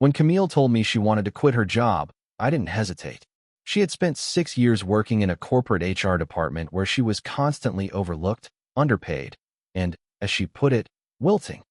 When Camille told me she wanted to quit her job, I didn't hesitate. She had spent 6 years working in a corporate HR department where she was constantly overlooked, underpaid, and, as she put it, wilting.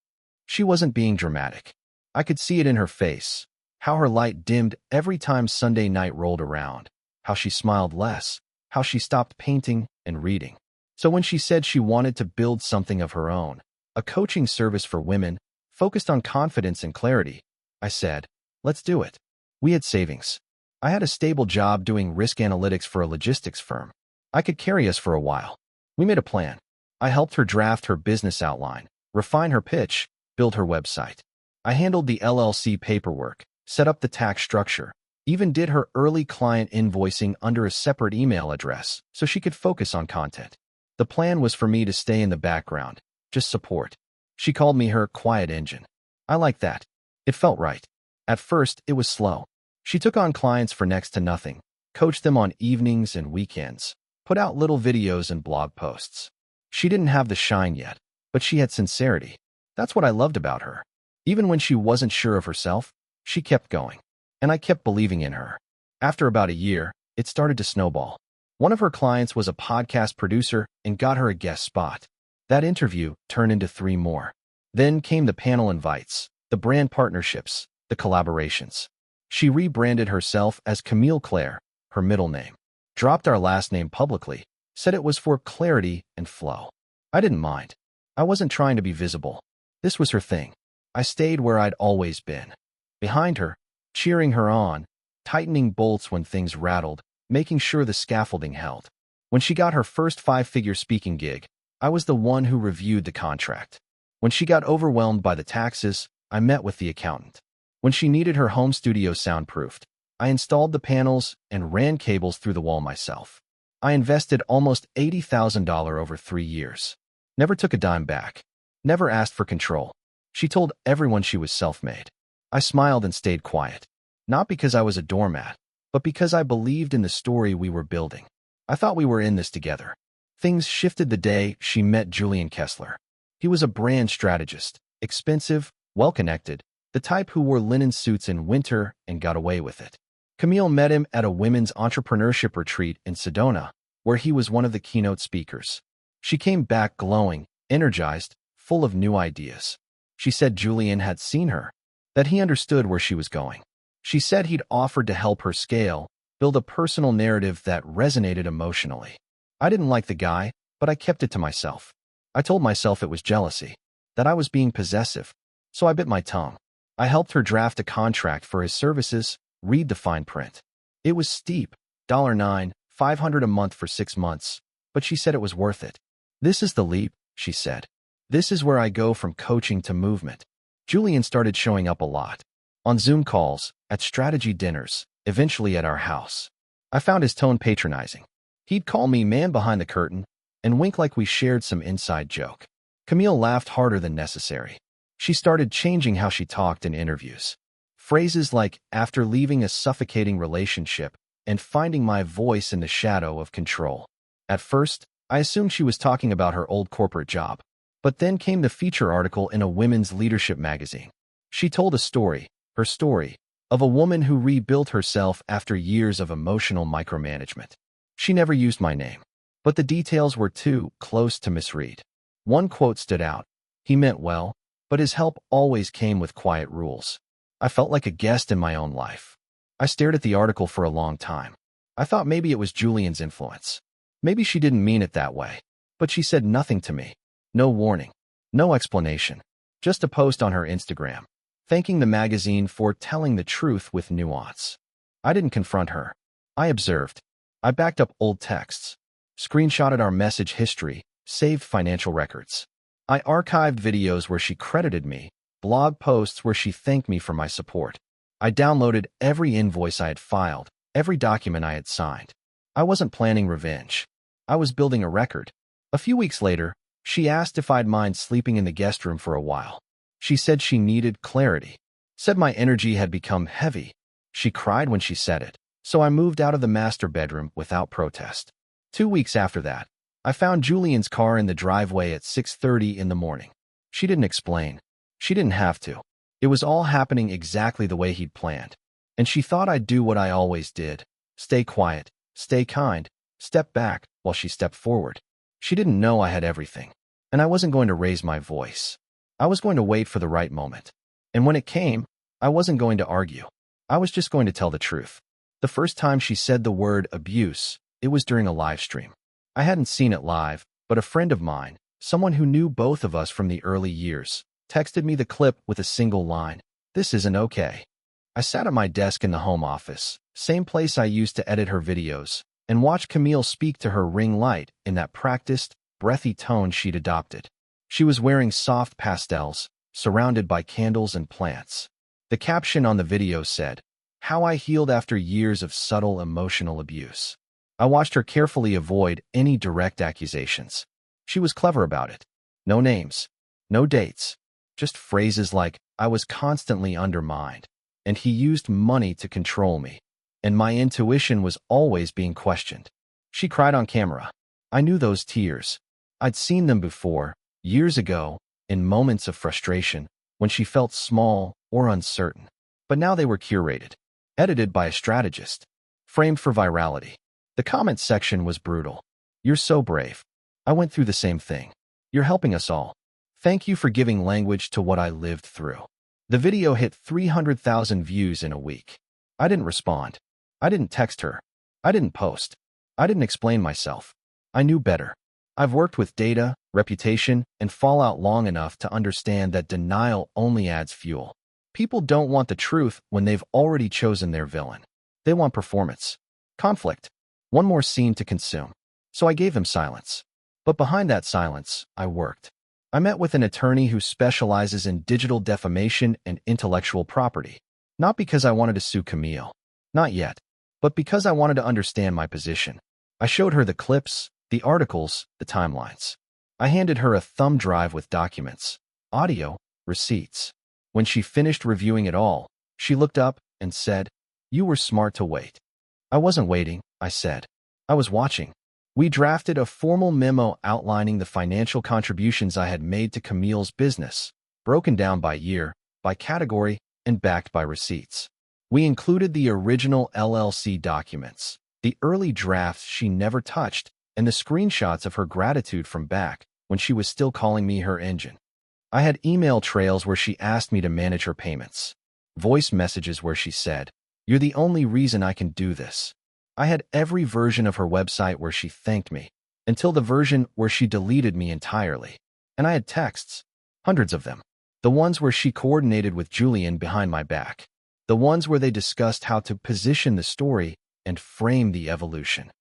She wasn't being dramatic. I could see it in her face, how her light dimmed every time Sunday night rolled around, how she smiled less, how she stopped painting and reading. So when she said she wanted to build something of her own, a coaching service for women, focused on confidence and clarity, I said, let's do it. We had savings. I had a stable job doing risk analytics for a logistics firm. I could carry us for a while. We made a plan. I helped her draft her business outline, refine her pitch, build her website. I handled the LLC paperwork, set up the tax structure, even did her early client invoicing under a separate email address so she could focus on content. The plan was for me to stay in the background, just support. She called me her quiet engine. I liked that. It felt right. At first, it was slow. She took on clients for next to nothing, coached them on evenings and weekends, put out little videos and blog posts. She didn't have the shine yet, but she had sincerity. That's what I loved about her. Even when she wasn't sure of herself, she kept going. And I kept believing in her. After about a year, it started to snowball. One of her clients was a podcast producer and got her a guest spot. That interview turned into 3 more. Then came the panel invites, the brand partnerships, the collaborations. She rebranded herself as Camille Claire, her middle name, dropped our last name publicly, said it was for clarity and flow. I didn't mind. I wasn't trying to be visible. This was her thing. I stayed where I'd always been. Behind her, cheering her on, tightening bolts when things rattled, making sure the scaffolding held. When she got her first 5-figure speaking gig, I was the one who reviewed the contract. When she got overwhelmed by the taxes, I met with the accountant. When she needed her home studio soundproofed, I installed the panels and ran cables through the wall myself. I invested almost $80,000 over 3 years. Never took a dime back. Never asked for control. She told everyone she was self-made. I smiled and stayed quiet. Not because I was a doormat, but because I believed in the story we were building. I thought we were in this together. Things shifted the day she met Julian Kessler. He was a brand strategist, expensive, well-connected, the type who wore linen suits in winter and got away with it. Camille met him at a women's entrepreneurship retreat in Sedona, where he was one of the keynote speakers. She came back glowing, energized, full of new ideas. She said Julian had seen her, that he understood where she was going. She said he'd offered to help her scale, build a personal narrative that resonated emotionally. I didn't like the guy, but I kept it to myself. I told myself it was jealousy, that I was being possessive, so I bit my tongue. I helped her draft a contract for his services, read the fine print. It was steep, $9, $500 a month for 6 months, but she said it was worth it. This is the leap, she said. This is where I go from coaching to movement. Julian started showing up a lot. On Zoom calls, at strategy dinners, eventually at our house. I found his tone patronizing. He'd call me man behind the curtain and wink like we shared some inside joke. Camille laughed harder than necessary. She started changing how she talked in interviews. Phrases like, after leaving a suffocating relationship and finding my voice in the shadow of control. At first, I assumed she was talking about her old corporate job. But then came the feature article in a women's leadership magazine. She told a story, her story, of a woman who rebuilt herself after years of emotional micromanagement. She never used my name, but the details were too close to misread. One quote stood out. He meant well, but his help always came with quiet rules. I felt like a guest in my own life. I stared at the article for a long time. I thought maybe it was Julian's influence. Maybe she didn't mean it that way, but she said nothing to me. No warning, no explanation, just a post on her Instagram, thanking the magazine for telling the truth with nuance. I didn't confront her. I observed. I backed up old texts, screenshotted our message history, saved financial records. I archived videos where she credited me, blog posts where she thanked me for my support. I downloaded every invoice I had filed, every document I had signed. I wasn't planning revenge. I was building a record. A few weeks later, she asked if I'd mind sleeping in the guest room for a while. She said she needed clarity. Said my energy had become heavy. She cried when she said it, so I moved out of the master bedroom without protest. 2 weeks after that, I found Julian's car in the driveway at 6:30 in the morning. She didn't explain. She didn't have to. It was all happening exactly the way he'd planned. And she thought I'd do what I always did. Stay quiet, stay kind, step back while she stepped forward. She didn't know I had everything. And I wasn't going to raise my voice. I was going to wait for the right moment. And when it came, I wasn't going to argue. I was just going to tell the truth. The first time she said the word abuse, it was during a live stream. I hadn't seen it live, but a friend of mine, someone who knew both of us from the early years, texted me the clip with a single line, "This isn't okay." I sat at my desk in the home office, same place I used to edit her videos, and watched Camille speak to her ring light in that practiced, breathy tone she'd adopted. She was wearing soft pastels, surrounded by candles and plants. The caption on the video said, "How I healed after years of subtle emotional abuse." I watched her carefully avoid any direct accusations. She was clever about it. No names, no dates, just phrases like, "I was constantly undermined, and he used money to control me, and my intuition was always being questioned." She cried on camera. I knew those tears. I'd seen them before, years ago, in moments of frustration, when she felt small or uncertain. But now they were curated, edited by a strategist, framed for virality. The comment section was brutal. "You're so brave. I went through the same thing. You're helping us all. Thank you for giving language to what I lived through." The video hit 300,000 views in a week. I didn't respond. I didn't text her. I didn't post. I didn't explain myself. I knew better. I've worked with data, reputation, and fallout long enough to understand that denial only adds fuel. People don't want the truth when they've already chosen their villain. They want performance, conflict, one more scene to consume. So I gave them silence. But behind that silence, I worked. I met with an attorney who specializes in digital defamation and intellectual property. Not because I wanted to sue Camille. Not yet. But because I wanted to understand my position. I showed her the clips, the articles, the timelines. I handed her a thumb drive with documents, audio, receipts. When she finished reviewing it all, she looked up and said, "You were smart to wait." I wasn't waiting, I said. I was watching. We drafted a formal memo outlining the financial contributions I had made to Camille's business, broken down by year, by category, and backed by receipts. We included the original LLC documents, the early drafts she never touched, and the screenshots of her gratitude from back when she was still calling me her engine. I had email trails where she asked me to manage her payments, voice messages where she said, "You're the only reason I can do this." I had every version of her website where she thanked me, until the version where she deleted me entirely. And I had texts, hundreds of them. The ones where she coordinated with Julian behind my back. The ones where they discussed how to position the story and frame the evolution.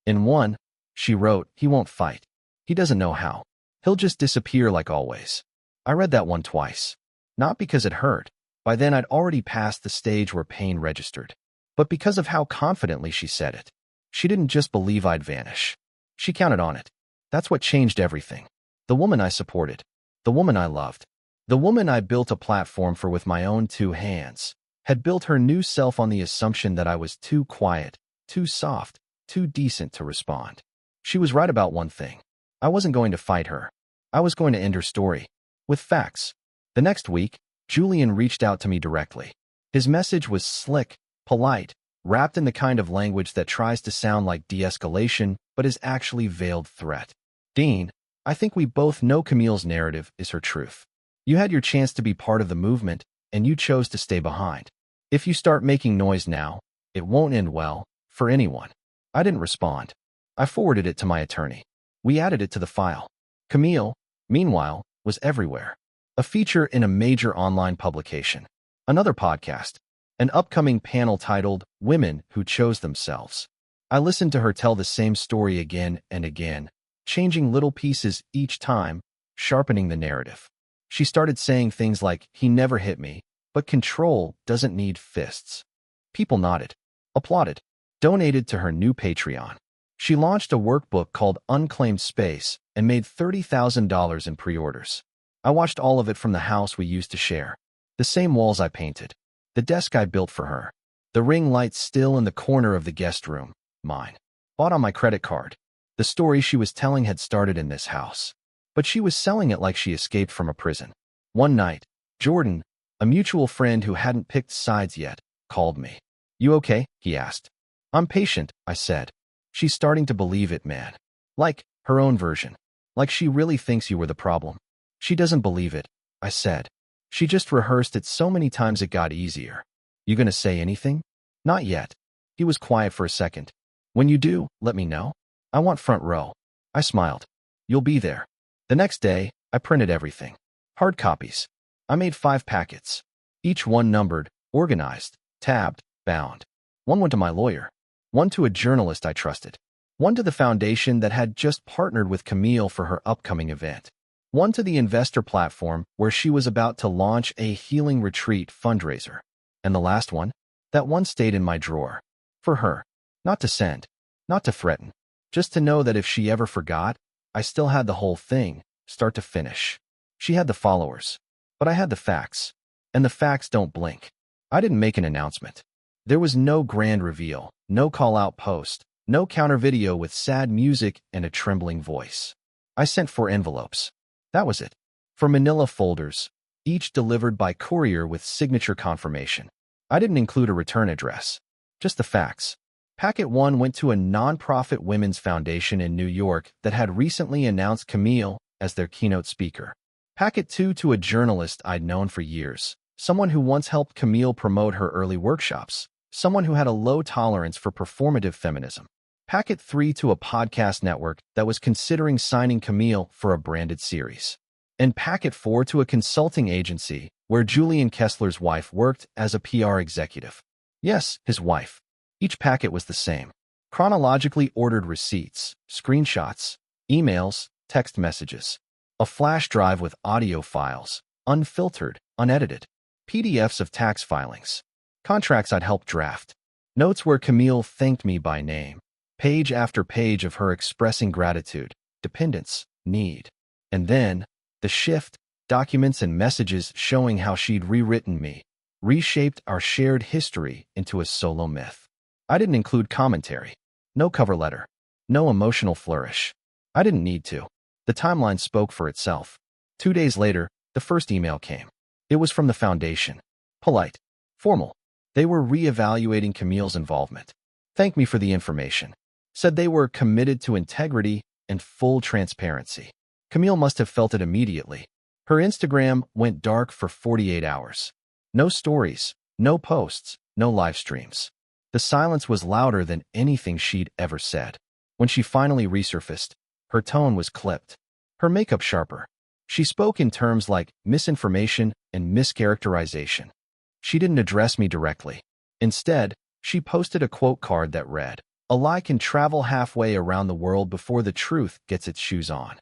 In one, she wrote, "He won't fight. He doesn't know how. He'll just disappear like always." I read that one twice. Not because it hurt. By then I'd already passed the stage where pain registered. But because of how confidently she said it. She didn't just believe I'd vanish. She counted on it. That's what changed everything. The woman I supported. The woman I loved. The woman I built a platform for with my own two hands. Had built her new self on the assumption that I was too quiet, too soft, too decent to respond. She was right about one thing. I wasn't going to fight her. I was going to end her story. With facts. The next week, Julian reached out to me directly. His message was slick, polite, wrapped in the kind of language that tries to sound like de-escalation, but is actually veiled threat. "Dean, I think we both know Camille's narrative is her truth. You had your chance to be part of the movement, and you chose to stay behind. If you start making noise now, it won't end well, for anyone." I didn't respond. I forwarded it to my attorney. We added it to the file. Camille, meanwhile, was everywhere. A feature in a major online publication. Another podcast. An upcoming panel titled "Women Who Chose Themselves." I listened to her tell the same story again and again, changing little pieces each time, sharpening the narrative. She started saying things like, "He never hit me, but control doesn't need fists." People nodded, applauded, donated to her new Patreon. She launched a workbook called Unclaimed Space and made $30,000 in pre-orders. I watched all of it from the house we used to share. The same walls I painted. The desk I built for her. The ring light still in the corner of the guest room. Mine. Bought on my credit card. The story she was telling had started in this house. But she was selling it like she escaped from a prison. One night, Jordan, A mutual friend who hadn't picked sides yet called me. "You okay?" he asked. "I'm patient," I said. "She's starting to believe it, man. Like her own version. Like she really thinks you were the problem." "She doesn't believe it," I said. "She just rehearsed it so many times it got easier." "You gonna say anything?" "Not yet." He was quiet for a second. "When you do, let me know. I want front row." I smiled. "You'll be there." The next day, I printed everything. Hard copies. I made 5 packets. Each one numbered, organized, tabbed, bound. One went to my lawyer. One to a journalist I trusted. One to the foundation that had just partnered with Camille for her upcoming event. One to the investor platform where she was about to launch a healing retreat fundraiser. And the last one? That one stayed in my drawer. For her. Not to send. Not to threaten. Just to know that if she ever forgot, I still had the whole thing, start to finish. She had the followers. But I had the facts. And the facts don't blink. I didn't make an announcement. There was no grand reveal, no call-out post, no counter video with sad music and a trembling voice. I sent 4 envelopes. That was it. 4 manila folders, each delivered by courier with signature confirmation. I didn't include a return address. Just the facts. Packet 1 went to a nonprofit women's foundation in New York that had recently announced Camille as their keynote speaker. Packet 2 to a journalist I'd known for years, someone who once helped Camille promote her early workshops, someone who had a low tolerance for performative feminism. Packet 3 to a podcast network that was considering signing Camille for a branded series. And Packet 4 to a consulting agency where Julian Kessler's wife worked as a PR executive. Yes, his wife. Each packet was the same. Chronologically ordered receipts, screenshots, emails, text messages. A flash drive with audio files, unfiltered, unedited. PDFs of tax filings. Contracts I'd helped draft. Notes where Camille thanked me by name. Page after page of her expressing gratitude, dependence, need. And then, the shift, documents and messages showing how she'd rewritten me, reshaped our shared history into a solo myth. I didn't include commentary. No cover letter. No emotional flourish. I didn't need to. The timeline spoke for itself. 2 days later, the first email came. It was from the foundation. Polite. Formal. They were re-evaluating Camille's involvement. Thanked me for the information. Said they were committed to integrity and full transparency. Camille must have felt it immediately. Her Instagram went dark for 48 hours. No stories, no posts, no live streams. The silence was louder than anything she'd ever said. When she finally resurfaced, her tone was clipped, her makeup sharper. She spoke in terms like misinformation and mischaracterization. She didn't address me directly. Instead, she posted a quote card that read, "A lie can travel halfway around the world before the truth gets its shoes on."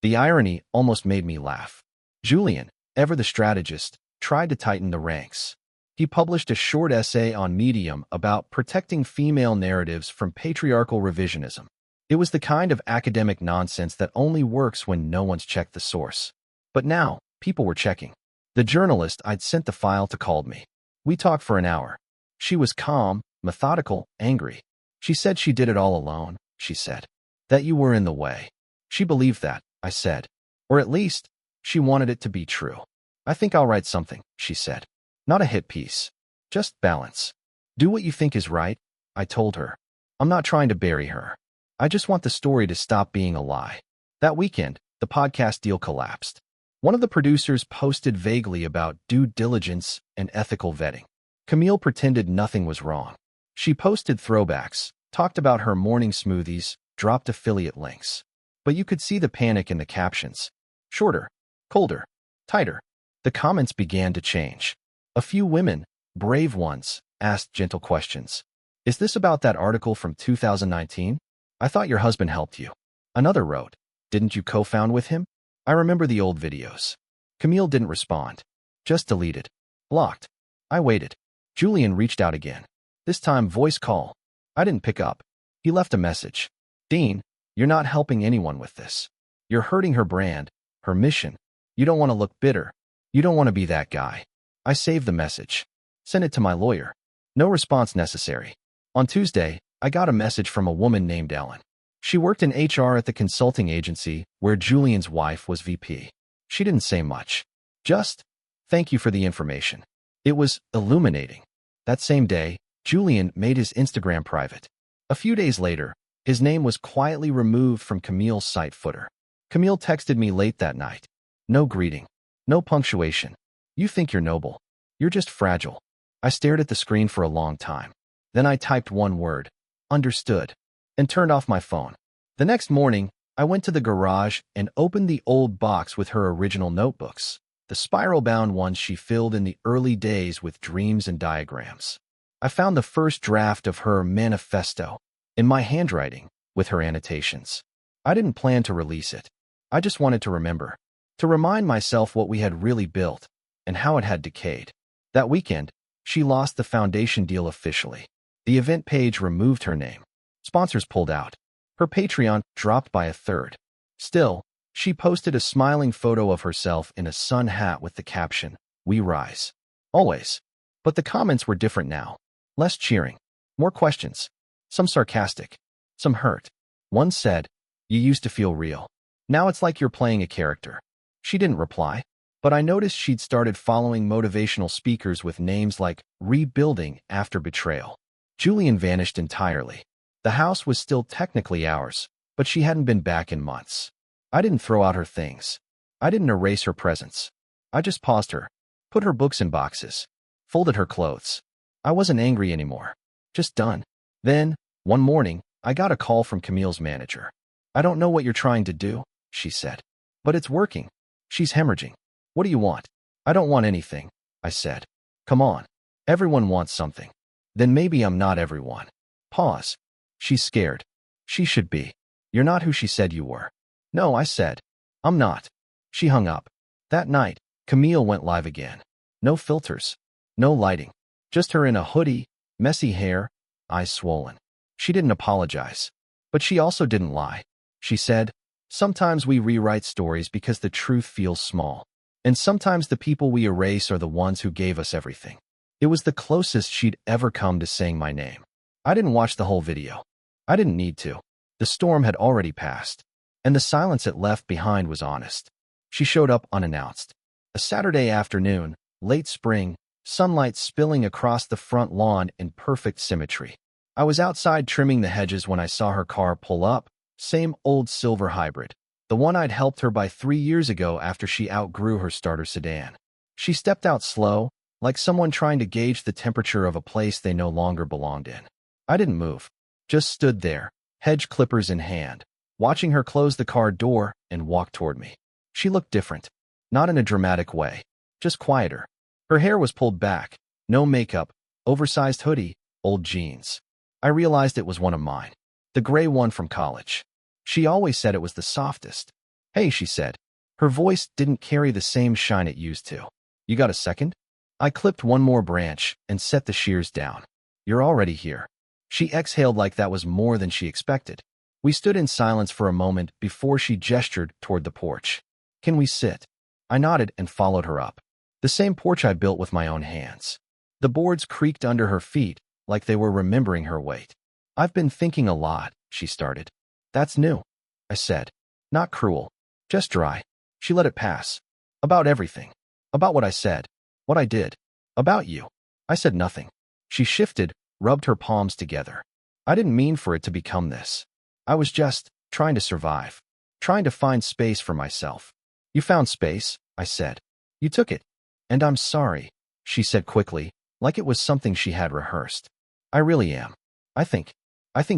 The irony almost made me laugh. Julian, ever the strategist, tried to tighten the ranks. He published a short essay on Medium about protecting female narratives from patriarchal revisionism. It was the kind of academic nonsense that only works when no one's checked the source. But now, people were checking. The journalist I'd sent the file to called me. We talked for an hour. She was calm, methodical, angry. She said she did it all alone, she said. That you were in the way. She believed that, I said. Or at least, she wanted it to be true. "I think I'll write something," she said. "Not a hit piece. Just balance. Do what you think is right," I told her. "I'm not trying to bury her. I just want the story to stop being a lie." That weekend, the podcast deal collapsed. One of the producers posted vaguely about due diligence and ethical vetting. Camille pretended nothing was wrong. She posted throwbacks, talked about her morning smoothies, dropped affiliate links. But you could see the panic in the captions. Shorter, colder, tighter. The comments began to change. A few women, brave ones, asked gentle questions. "Is this about that article from 2019? I thought your husband helped you." Another wrote, "Didn't you co-found with him? I remember the old videos." Camille didn't respond. Just deleted. Blocked. I waited. Julian reached out again. This time voice call. I didn't pick up. He left a message. "Dean, you're not helping anyone with this. You're hurting her brand, her mission. You don't want to look bitter. You don't want to be that guy." I saved the message. Sent it to my lawyer. No response necessary. On Tuesday, I got a message from a woman named Ellen. She worked in HR at the consulting agency where Julian's wife was VP. She didn't say much. Just, Thank you for the information. It was illuminating. That same day, Julian made his Instagram private. A few days later, his name was quietly removed from Camille's site footer. Camille texted me late that night. No greeting. No punctuation. You think you're noble. You're just fragile. I stared at the screen for a long time. Then I typed one word, understood, and turned off my phone. The next morning, I went to the garage and opened the old box with her original notebooks, the spiral-bound ones she filled in the early days with dreams and diagrams. I found the first draft of her manifesto in my handwriting with her annotations. I didn't plan to release it. I just wanted to remember, to remind myself what we had really built and how it had decayed. That weekend, she lost the foundation deal officially. The event page removed her name. Sponsors pulled out. Her Patreon dropped by a third. Still, she posted a smiling photo of herself in a sun hat with the caption, "We rise." Always. But the comments were different now. Less cheering. More questions. Some sarcastic. Some hurt. One said, "You used to feel real. Now it's like you're playing a character." She didn't reply, but I noticed she'd started following motivational speakers with names like Rebuilding after Betrayal. Julian vanished entirely. The house was still technically ours, but she hadn't been back in months. I didn't throw out her things. I didn't erase her presence. I just paused her, put her books in boxes, folded her clothes. I wasn't angry anymore. Just done. Then, one morning, I got a call from Camille's manager. "I don't know what you're trying to do," she said, "but it's working." She's hemorrhaging. "What do you want?" "I don't want anything," I said. "Come on. Everyone wants something." "Then maybe I'm not everyone." Pause. "She's scared." "She should be. You're not who she said you were." "No," I said. "I'm not." She hung up. That night, Camille went live again. No filters. No lighting. Just her in a hoodie, messy hair, eyes swollen. She didn't apologize. But she also didn't lie. She said, "Sometimes we rewrite stories because the truth feels small. And sometimes the people we erase are the ones who gave us everything." It was the closest she'd ever come to saying my name. I didn't watch the whole video. I didn't need to. The storm had already passed. And the silence it left behind was honest. She showed up unannounced. A Saturday afternoon, late spring, sunlight spilling across the front lawn in perfect symmetry. I was outside trimming the hedges when I saw her car pull up, same old silver hybrid, the one I'd helped her buy 3 years ago after she outgrew her starter sedan. She stepped out slow, like someone trying to gauge the temperature of a place they no longer belonged in. I didn't move, just stood there, hedge clippers in hand, watching her close the car door and walk toward me. She looked different, not in a dramatic way, just quieter. Her hair was pulled back, no makeup, oversized hoodie, old jeans. I realized it was one of mine, the gray one from college. She always said it was the softest. "Hey," she said. Her voice didn't carry the same shine it used to. "You got a second?" I clipped one more branch and set the shears down. "You're already here." She exhaled like that was more than she expected. We stood in silence for a moment before she gestured toward the porch. "Can we sit?" I nodded and followed her up. The same porch I built with my own hands. The boards creaked under her feet like they were remembering her weight. "I've been thinking a lot," she started. "That's new," I said. Not cruel, just dry. She let it pass. "About everything. About what I said. What I did. About you." I said nothing. She shifted, rubbed her palms together. "I didn't mean for it to become this. I was just trying to survive. Trying to find space for myself." "You found space," I said. "You took it. And I'm sorry," she said quickly, like it was something she had rehearsed. "I really am. I think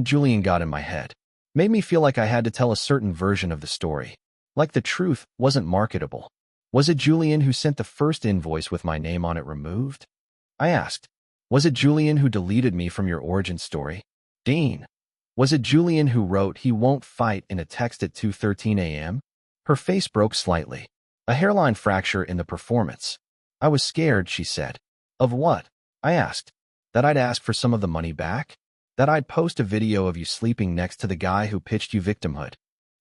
Julian got in my head. Made me feel like I had to tell a certain version of the story. Like the truth wasn't marketable." "Was it Julian who sent the first invoice with my name on it removed?" I asked. "Was it Julian who deleted me from your origin story?" "Dean. Was it Julian who wrote he won't fight in a text at 2:13 a.m.? Her face broke slightly. A hairline fracture in the performance. "I was scared," she said. "Of what?" I asked. "That I'd ask for some of the money back? That I'd post a video of you sleeping next to the guy who pitched you victimhood?"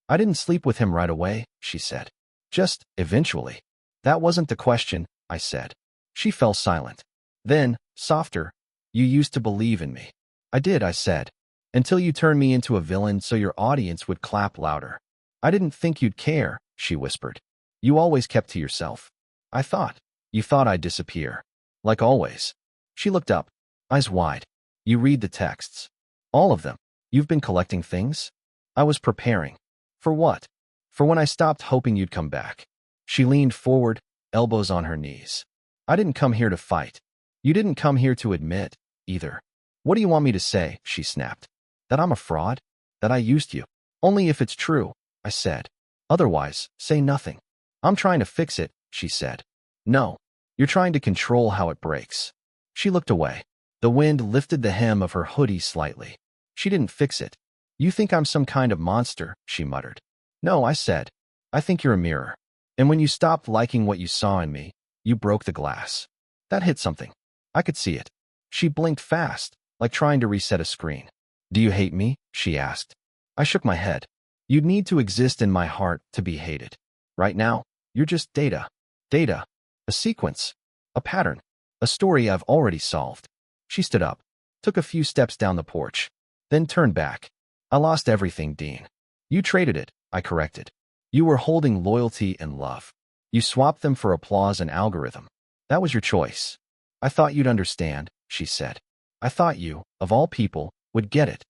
"I didn't sleep with him right away," she said. "Just eventually." "That wasn't the question," I said. She fell silent. Then, softer, "You used to believe in me." "I did," I said. "Until you turned me into a villain so your audience would clap louder." "I didn't think you'd care," she whispered. "You always kept to yourself." I thought. You thought I'd disappear. Like always. She looked up, eyes wide. You read the texts. All of them. You've been collecting things? I was preparing. For what? For when I stopped hoping you'd come back. She leaned forward, elbows on her knees. I didn't come here to fight. You didn't come here to admit, either. What do you want me to say? She snapped. That I'm a fraud? That I used you? Only if it's true, I said. Otherwise, say nothing. I'm trying to fix it, she said. No. You're trying to control how it breaks. She looked away. The wind lifted the hem of her hoodie slightly. She didn't fix it. You think I'm some kind of monster, she muttered. No, I said. I think you're a mirror. And when you stopped liking what you saw in me, you broke the glass. That hit something. I could see it. She blinked fast, like trying to reset a screen. Do you hate me? She asked. I shook my head. You'd need to exist in my heart to be hated. Right now, you're just data. Data. A sequence. A pattern. A story I've already solved. She stood up, took a few steps down the porch, then turned back. I lost everything, Dean. You traded it, I corrected. You were holding loyalty and love. You swapped them for applause and algorithm. That was your choice. I thought you'd understand, she said. I thought you, of all people, would get it.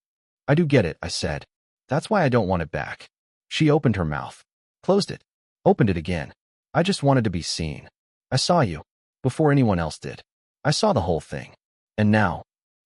I do get it, I said. That's why I don't want it back. She opened her mouth, closed it, opened it again. I just wanted to be seen. I saw you, before anyone else did. I saw the whole thing. And now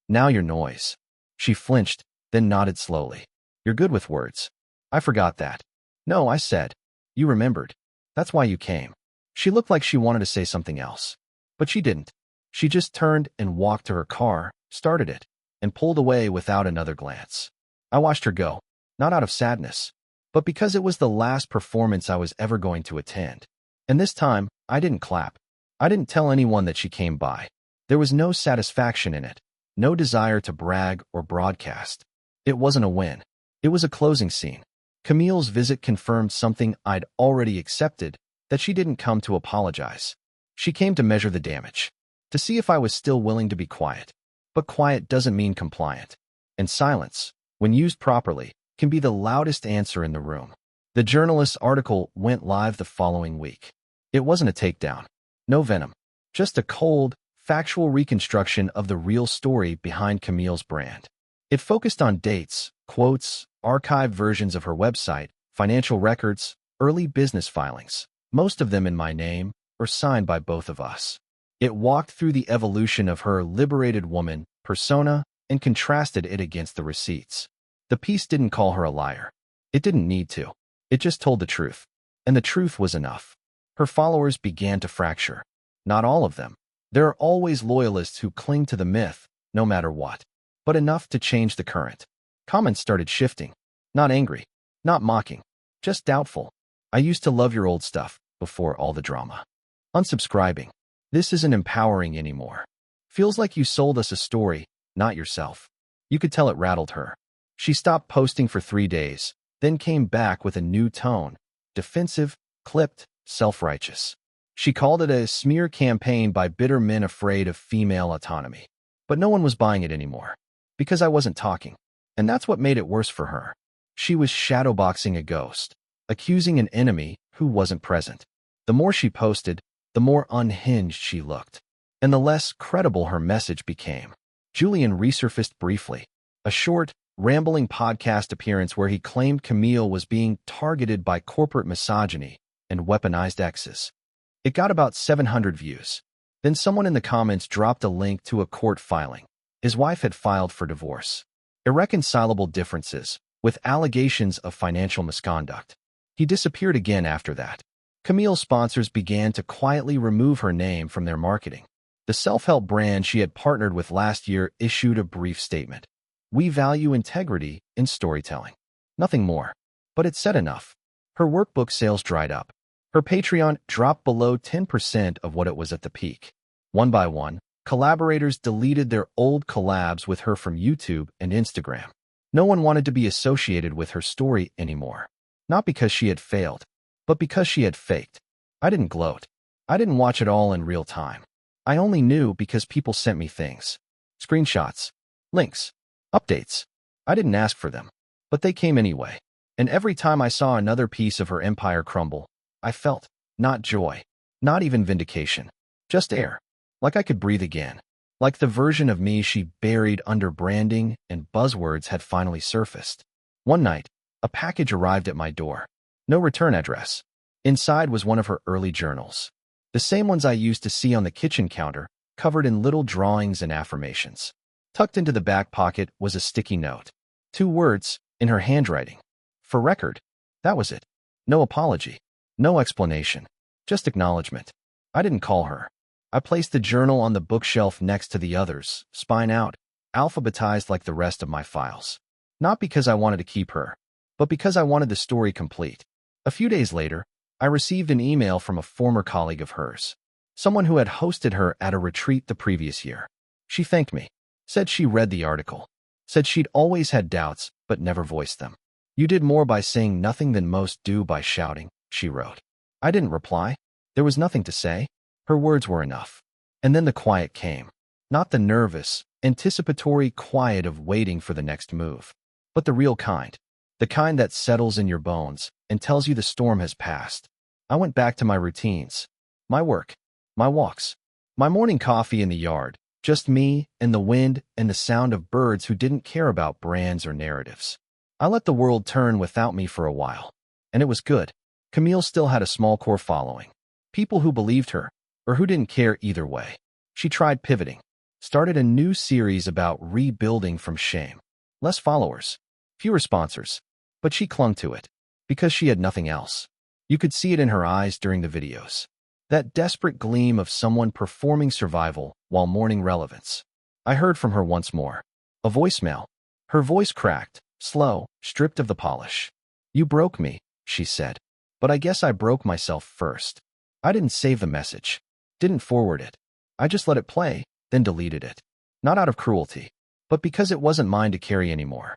your noise. She flinched, then nodded slowly. You're good with words. I forgot that. No, I said. You remembered. That's why you came. She looked like she wanted to say something else. But she didn't. She just turned and walked to her car, started it, and pulled away without another glance. I watched her go, not out of sadness, but because it was the last performance I was ever going to attend. And this time, I didn't clap. I didn't tell anyone that she came by. There was no satisfaction in it, no desire to brag or broadcast. It wasn't a win. It was a closing scene. Camille's visit confirmed something I'd already accepted, that she didn't come to apologize. She came to measure the damage, to see if I was still willing to be quiet. But quiet doesn't mean compliant. And silence, when used properly, can be the loudest answer in the room. The journalist's article went live the following week. It wasn't a takedown. No venom. Just a cold, factual reconstruction of the real story behind Camille's brand. It focused on dates, quotes, archived versions of her website, financial records, early business filings, most of them in my name or signed by both of us. It walked through the evolution of her liberated woman persona and contrasted it against the receipts. The piece didn't call her a liar. It didn't need to. It just told the truth. And the truth was enough. Her followers began to fracture. Not all of them. There are always loyalists who cling to the myth, no matter what. But enough to change the current. Comments started shifting. Not angry. Not mocking. Just doubtful. I used to love your old stuff, before all the drama. Unsubscribing. This isn't empowering anymore. Feels like you sold us a story, not yourself. You could tell it rattled her. She stopped posting for 3 days, then came back with a new tone. Defensive, clipped, self-righteous. She called it a smear campaign by bitter men afraid of female autonomy. But no one was buying it anymore. Because I wasn't talking. And that's what made it worse for her. She was shadowboxing a ghost, accusing an enemy who wasn't present. The more she posted, the more unhinged she looked. And the less credible her message became. Julian resurfaced briefly. A short, rambling podcast appearance where he claimed Camille was being targeted by corporate misogyny and weaponized exes. It got about 700 views. Then someone in the comments dropped a link to a court filing. His wife had filed for divorce. Irreconcilable differences, with allegations of financial misconduct. He disappeared again after that. Camille's sponsors began to quietly remove her name from their marketing. The self-help brand she had partnered with last year issued a brief statement. We value integrity in storytelling. Nothing more. But it said enough. Her workbook sales dried up. Her Patreon dropped below 10% of what it was at the peak. One by one, collaborators deleted their old collabs with her from YouTube and Instagram. No one wanted to be associated with her story anymore. Not because she had failed, but because she had faked. I didn't gloat. I didn't watch it all in real time. I only knew because people sent me things. Screenshots, links, updates. I didn't ask for them, but they came anyway. And every time I saw another piece of her empire crumble, I felt, not joy, not even vindication, Just air. Like I could breathe again. Like the version of me she buried under branding and buzzwords had finally surfaced. One night, a package arrived at my door. No return address. Inside was one of her early journals. The same ones I used to see on the kitchen counter, covered in little drawings and affirmations. Tucked into the back pocket was a sticky note. 2 words, in her handwriting. For record. That was it. No apology. No explanation. Just acknowledgement. I didn't call her. I placed the journal on the bookshelf next to the others, spine out, alphabetized like the rest of my files. Not because I wanted to keep her, but because I wanted the story complete. A few days later, I received an email from a former colleague of hers, someone who had hosted her at a retreat the previous year. She thanked me, said she read the article, said she'd always had doubts but never voiced them. You did more by saying nothing than most do by shouting, she wrote. I didn't reply. There was nothing to say. Her words were enough. And then the quiet came. Not the nervous, anticipatory quiet of waiting for the next move, but the real kind. The kind that settles in your bones and tells you the storm has passed. I went back to my routines. My work. My walks. My morning coffee in the yard. Just me and the wind and the sound of birds who didn't care about brands or narratives. I let the world turn without me for a while. And it was good. Camille still had a small core following. People who believed her, or who didn't care either way. She tried pivoting. Started a new series about rebuilding from shame. Less followers. Fewer sponsors. But she clung to it. Because she had nothing else. You could see it in her eyes during the videos. That desperate gleam of someone performing survival while mourning relevance. I heard from her once more. A voicemail. Her voice cracked, slow, stripped of the polish. You broke me, she said. But I guess I broke myself first. I didn't save the message. Didn't forward it. I just let it play, then deleted it. Not out of cruelty, but because it wasn't mine to carry anymore.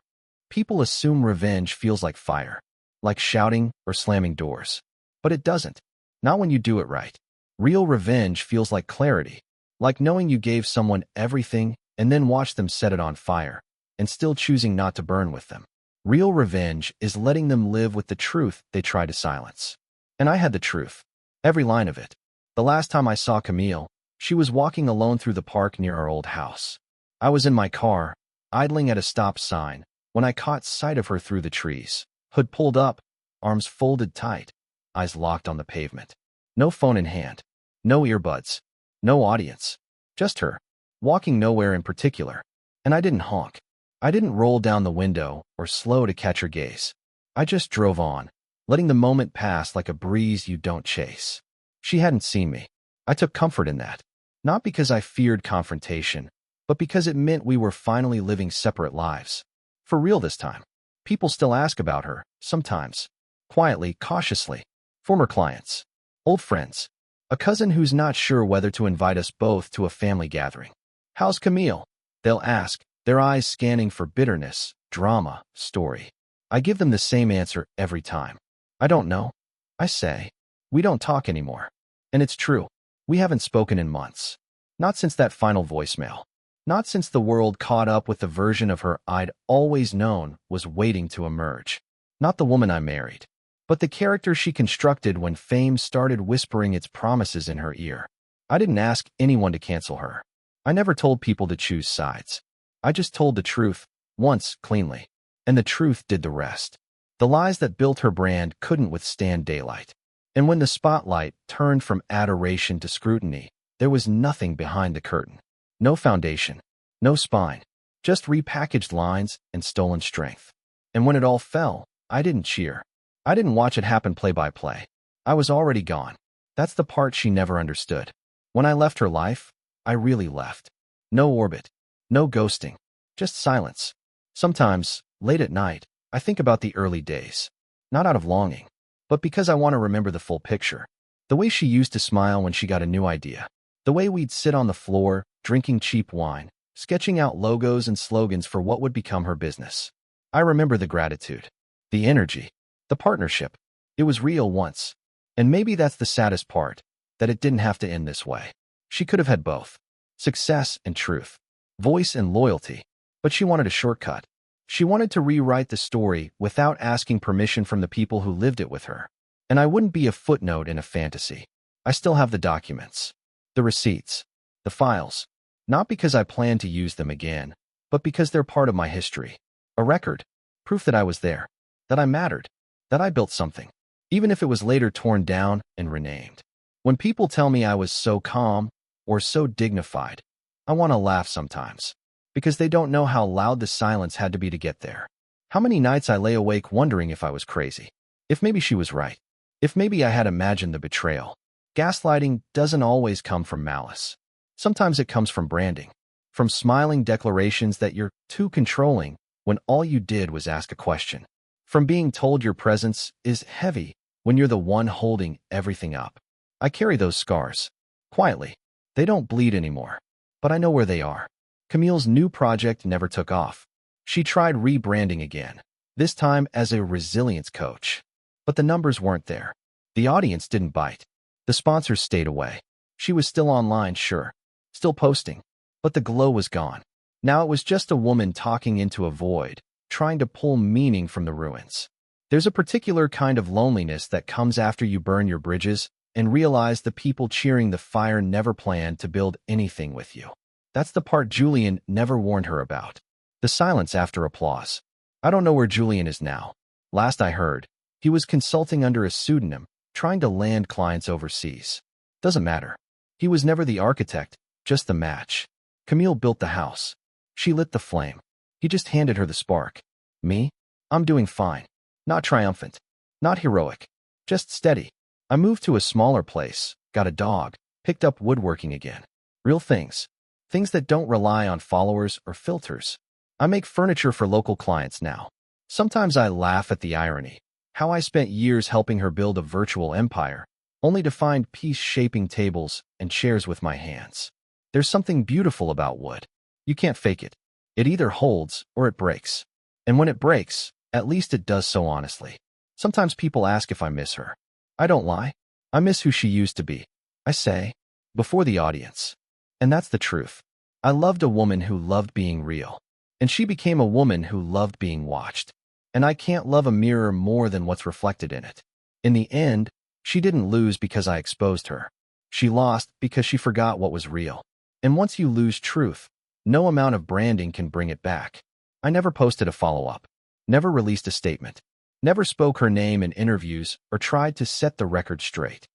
People assume revenge feels like fire, like shouting or slamming doors. But it doesn't. Not when you do it right. Real revenge feels like clarity, like knowing you gave someone everything and then watched them set it on fire, and still choosing not to burn with them. Real revenge is letting them live with the truth they try to silence. And I had the truth. Every line of it. The last time I saw Camille, she was walking alone through the park near our old house. I was in my car, idling at a stop sign, when I caught sight of her through the trees. Hood pulled up, arms folded tight, eyes locked on the pavement. No phone in hand. No earbuds. No audience. Just her. Walking nowhere in particular. And I didn't honk. I didn't roll down the window or slow to catch her gaze. I just drove on, letting the moment pass like a breeze you don't chase. She hadn't seen me. I took comfort in that. Not because I feared confrontation, but because it meant we were finally living separate lives. For real this time. People still ask about her, sometimes. Quietly, cautiously. Former clients. Old friends. A cousin who's not sure whether to invite us both to a family gathering. How's Camille? They'll ask, their eyes scanning for bitterness, drama, story. I give them the same answer every time. I don't know. I say, we don't talk anymore. And it's true. We haven't spoken in months. Not since that final voicemail. Not since the world caught up with the version of her I'd always known was waiting to emerge. Not the woman I married, but the character she constructed when fame started whispering its promises in her ear. I didn't ask anyone to cancel her. I never told people to choose sides. I just told the truth, once, cleanly. And the truth did the rest. The lies that built her brand couldn't withstand daylight. And when the spotlight turned from adoration to scrutiny, there was nothing behind the curtain. No foundation. No spine. Just repackaged lines and stolen strength. And when it all fell, I didn't cheer. I didn't watch it happen play by play. I was already gone. That's the part she never understood. When I left her life, I really left. No orbit. No ghosting. Just silence. Sometimes, late at night, I think about the early days. Not out of longing, but because I want to remember the full picture. The way she used to smile when she got a new idea. The way we'd sit on the floor, drinking cheap wine, sketching out logos and slogans for what would become her business. I remember the gratitude. The energy. The partnership. It was real once. And maybe that's the saddest part, that it didn't have to end this way. She could have had both. Success and truth. Voice and loyalty. But she wanted a shortcut. She wanted to rewrite the story without asking permission from the people who lived it with her. And I wouldn't be a footnote in a fantasy. I still have the documents. The receipts. The files. Not because I plan to use them again, but because they're part of my history. A record. Proof that I was there. That I mattered. That I built something. Even if it was later torn down and renamed. When people tell me I was so calm or so dignified, I want to laugh sometimes. Because they don't know how loud the silence had to be to get there. How many nights I lay awake wondering if I was crazy. If maybe she was right. If maybe I had imagined the betrayal. Gaslighting doesn't always come from malice. Sometimes it comes from branding. From smiling declarations that you're too controlling when all you did was ask a question. From being told your presence is heavy when you're the one holding everything up. I carry those scars. Quietly. They don't bleed anymore. But I know where they are. Camille's new project never took off. She tried rebranding again, this time as a resilience coach. But the numbers weren't there. The audience didn't bite. The sponsors stayed away. She was still online, sure. Still posting. But the glow was gone. Now it was just a woman talking into a void, trying to pull meaning from the ruins. There's a particular kind of loneliness that comes after you burn your bridges and realize the people cheering the fire never planned to build anything with you. That's the part Julian never warned her about. The silence after applause. I don't know where Julian is now. Last I heard, he was consulting under a pseudonym, trying to land clients overseas. Doesn't matter. He was never the architect, just the match. Camille built the house. She lit the flame. He just handed her the spark. Me? I'm doing fine. Not triumphant. Not heroic. Just steady. I moved to a smaller place, got a dog, picked up woodworking again. Real things. Things that don't rely on followers or filters. I make furniture for local clients now. Sometimes I laugh at the irony. How I spent years helping her build a virtual empire, only to find peace-shaping tables and chairs with my hands. There's something beautiful about wood. You can't fake it. It either holds or it breaks. And when it breaks, at least it does so honestly. Sometimes people ask if I miss her. I don't lie. I miss who she used to be. I say, before the audience. And that's the truth. I loved a woman who loved being real. And she became a woman who loved being watched. And I can't love a mirror more than what's reflected in it. In the end, she didn't lose because I exposed her. She lost because she forgot what was real. And once you lose truth, no amount of branding can bring it back. I never posted a follow-up. Never released a statement. Never spoke her name in interviews or tried to set the record straight.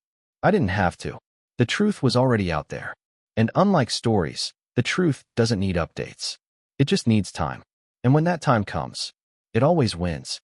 I didn't have to. The truth was already out there. And unlike stories, the truth doesn't need updates. It just needs time. And when that time comes, it always wins.